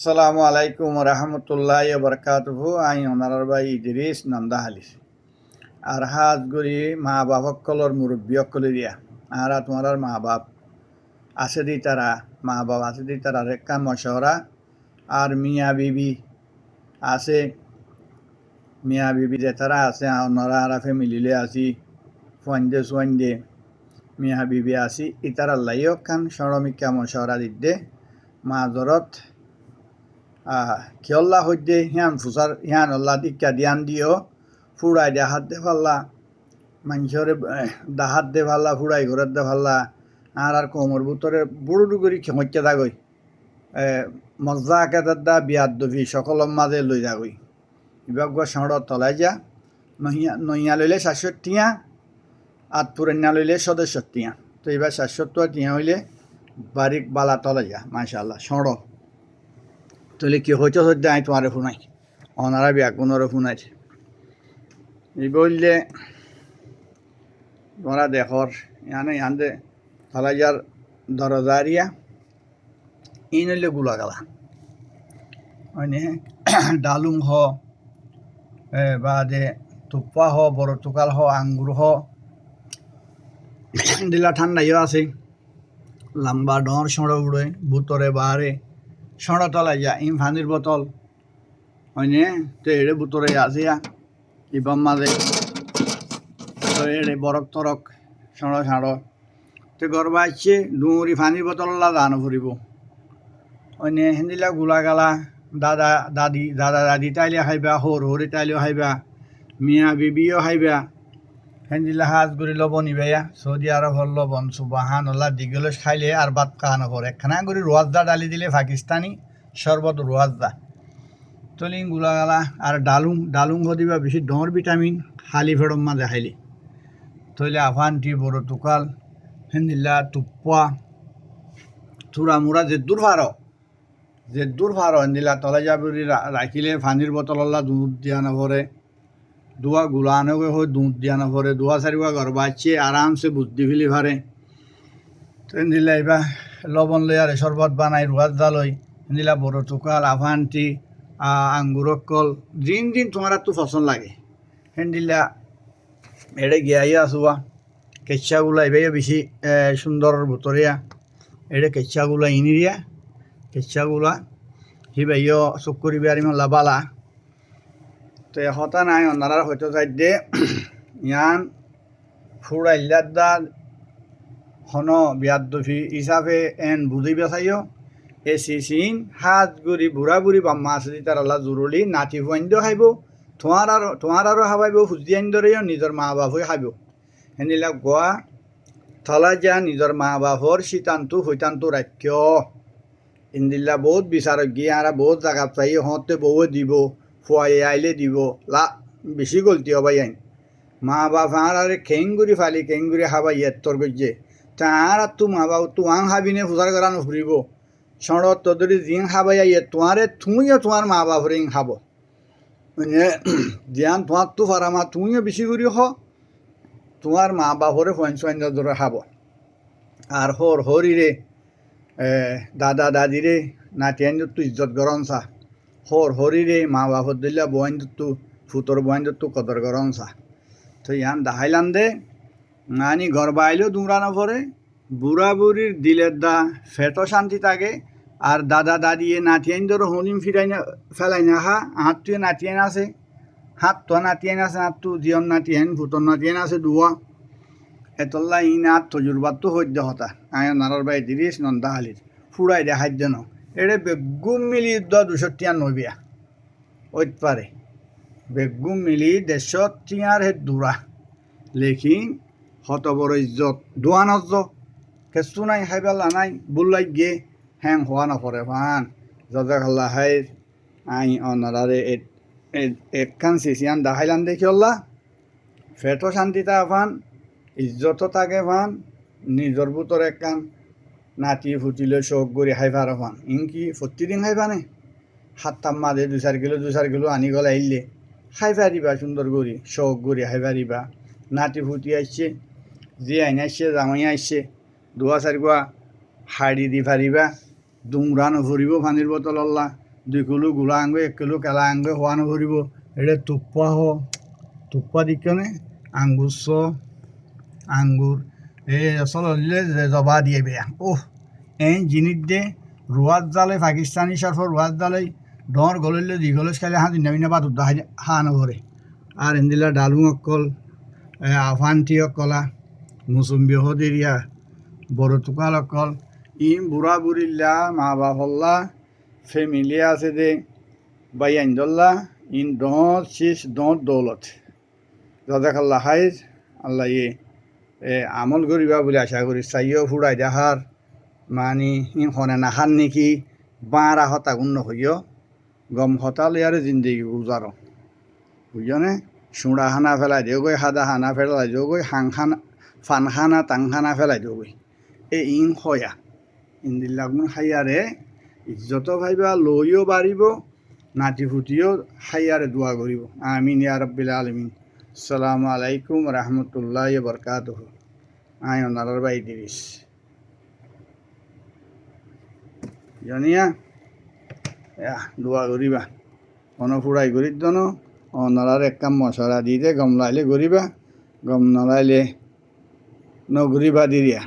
আসসালামু আলাইকুম রহমতুল্লাহ বরকাতুহু। আই ওনার ভাই ইদ্রিস নন্দাহালিস আর হাত গুড়ি মা বাপ সকলের মুরব্বী সকলে দিয়া আর তোমার মা বাপ আছে দি তারা মা বাপ আছে দি তারা রেখা মশওরা আর মিয়া বিবি আছে মিয়া বিবি যে তারা আছে ওনারা আর ফ্যামিলিলে আছি সোয়াইন্দে মিয়া বিবি আছি ইতার আল্লাহ খান সরমিকা মশওরা দিতে মা জরত খেয়ল্লা হইতে হিয়ান ফুসার হিয়ান আল্লাহ দীক্ষা ধ্যান দিও ফুড়াই দে হাত দে ফাল্লা মানুষরে দাহাত দে ফাল্লা ফুড়াই ঘরের দে ফাল্লা আর কোমর ভিতরে বুড়ো ডুগুরি ক্ষমতা দাগই মজা আকার দা বিয়াদ দফি সকলের মাঝে লই যাগই বিভাগ সাঁড় তলাই যা নইয়া লইলে 700 টিয়া আর পুরান্না লইলে 700 টিয়া তো এবার 700 টিয়া হইলে বারিক বালা তলাই যা মাশাআল্লাহ সাঁড় তাহলে কি হইতে হইতে আই তোমারে শুনাই ওনারা ব্যাগুণরে শুনাই এই বললে তোমরা দেখর ইয়ানে ইয়ানদে ফালাইয়ার দরজারিয়া ইন হইলে গুলা গালা মানে ডালুম হ বা দে তুপ্পা হ বড় তুকাল হ আঙ্গুর হ দিলা ঠান্ডাইও আছে লম্বা ডর সঁড় উড়ে ভুতরে বাহারে সঁড় তলাই যা ইম ফানির বোতল হয়নে তো এড়ে বুতরে আসিয়া ইবাম মাঝে তো এড়ে বরক তরক সঁড় সাঁড় তো গরবা আসছে ডুঙুরি ফানির বোতল দানো ফুরিব হয়নে হেন্দিলা গুলা গালা দাদা দাদি তাইলে খাইবা হরি তাইলেও খাইবা মিয়া বিবিও খাইবা হেন্দিলা হাজ গুড়ি লব নিবাইয়া সৌদি আরব হল লবণ সুবাহান আল্লাহ দিগলে খাইলে আর বাদ কাহানো পরে একখানা করে রোয়াজদা ডালি দিলে পাকিস্তানি শরবত রোয়াজদা তলিং গুলা গালা আর ডালুং দিবা বেশি ডর ভিটামিন হালি ফেড়ম মাঝে খাইলে তৈলে আফানটি বড় তুকাল হেন্দিল্লা তুপ্পা থুরা মুরা যে দূর ফার হেন্দিল্লা তলাই যাবি রাখিলে ফানির বোতল আল্লাহ দুধ দিয়া নভরে দুয়া গুলানো হয় দুধ দিয়া নভরে দুয়া চারিবা ঘর বাচ্চে আরামসে বুদ্ধি ফেলি ফারে তো হেন্দিল্লা এবার লবণ লই আর শরবত বানাই রোয়াজদা লই হেন্দিল্লা বড় তুকাল আফানটি আঙ্গুরক কল দিন তোমার তো পছন্দ লাগে হেন্দিল্লা এড়ে গিয়াই আসুয়া কেচ্ছাগুলা এবার বেশি সুন্দর ভুতরিয়া এড়ে কেচ্ছাগুলা ইনিরিয়া কেচ্ছাগুলা হিবাইও চকুরি বিয়ারি মাল্লা বালা তো হতা নাই অন্যার হয়তো যাই দে ইয়ান ফুড়াইল্লার দা হন বিয়াদ দফি হিসাবে এন বুঝি বেসাইও সিন হাত গুড়ি বুড়া বুড়ি বাম্মা আছে তার আল্লাহ জরুরি নাতি ফুয়াইন্দ খাইব তোমার আরও খাবাইব ফুজি আইন্দরেও নিজের মা বাপ হয়ে খাইব হেনিলা গোয়া থলা যা নিজের মা বাপর শীতান্তু হৈতান্তু রাখ্য ইন্দিল্লা বহুত বিচারক গিয়ে আর বহুত জায়গা চাই হতে বউ দিব ফুয়াই আইলে দিব বেশি গলতি হবাই আইন মা বাপ আর খেঙ্গুরি ফালি খেঙ্গুরি খাবাই তোর গজ্জে তার তু মা বাপ তু আং হাবিনে ফুজার করা নুফুরিব সড়ত তদরি জিং খাবাই তোমারে তুইও তোমার মা বাপরে খাব মানে জিয়ান তোমার তো ফারামা তুইও বেশি করে তোমার মা বাপরে ফয়েন ধরে খাব আর হরিরে দাদা দাদিরে নাতিয়ান তো ইজ্জত গরম চা হরিরে মা বাপর দিল্লা বয়ান তো ফুতর বয়ান তো কদর গরম চা তো ইয়ান দাহাইলান দে নানি ঘর বাইলেও দুমরানো পরে বুড়া বুড়ির দিলের দা ফেটো শান্তি থাকে আর দাদা দাদি এ নাতিয়াইন ধরো হনিম ফিরাই না ফেলাই না হাত তুই নাতিয়াইন আছে হাত তো নাতিয়াইন আছে হাত তো জিয়ন নাতিয়াইন ফুটন নাতিয়াইন আছে দুয়া এতল্লা ইন হাত তজুরবাত তো হইদ্য হতা আয় নারার বাই দিরিস নন্দা হালির ফুড়াই দে খাদ্য ন এড়ে বেগুম মিলি 290 ওইত পারে বেগুম মিলি 150 টিয়ার হে দূরা লেখিন হত বড় ইজ্জত দোয়া নজ্জ কেঁচু নাই খাইবেলা নাই বুল্লাই গে হ্যাং হওয়া নপরে ফান জজাকাল্লা হাই আই অনারে একখান সিসিয়ান দেখাইলান দেখি অল্লা ফেটো শান্তিতা ফান ইজ্জত থাকে ফান নিজর বুতর একখান নাতি ফুটিলে শোক গড়ি খাইফার ফান ইনকি প্রতিদিন খাইফানে হাততাম মাঝে 2-4 কিলো আনি গলে আইলে খাইফারিবা সুন্দর গড়ি শোক গড়ি খাইফারিবা নাতি ফুটি আসছে যে আইন আসছে জামাই আসছে 2-4 হাড়ি দি ফারিবা দুমরানো ফুরিব পানির বোতল আল্লাহ 2 কিলো গুড়া আঙ্গ 1 কিলো কেলা আঙ্গ হওয়ানো ভরিব এটা তুপ্পা দিকনে আঙ্গুর এই চললে জবা দিয়ে বেয়া এই জিনিস দে রোয়াত জালে পাকিস্তানি সরফর রোয়াত জালে ডর গললে দীঘলস খাইলে হাঁ দিনা বিনা বাদ উদ্দা হাঁ নভরে আর এন্দিলা ডালুং অকল আফান্তি অকলা মুসুম্বি হদিরিয়া বড় তুকাল অকল বুড়া বুড়িল্লা মা বাপল্লা ফ্যামিলি আছে দে বাই আইন্দল্লা ডর শীষ ডর দৌলত জাজাকাল্লা হাইজ আল্লাহ আমল করিবা বলে আশা করি চাইও ফুড়াই দেখার মানি হনে নাখান নেকি বাঁরা হতা গুণ হইয় গম হতালে আর জিন্দগি গুজার বুঝনে সুড়া খানা ফেলাই দিও গই সাদা খানা ফেলাই দিও গই ফান খানা টাং খানা ফেলাই দিও গই হয়া ইন্দিল্লাগুন খাইয়ারে ইজ্জত ভাইবা লইও বাড়িব নাতি ফুটিও খাইয়ারে দোয়া করিব আমিন ইয়া রাব্বিল আলামিন আসসালামু আলাইকুম রহমতুল্লাহ বরকাতুহু আয় ওনার বাই দিরিস জানিয়া দোয়া করিবা ফুড়াই করির দন ওনার এক কাম মশলা দিতে গম লাইলে করিবা গম নলাইলে নগরিবা দিরিয়া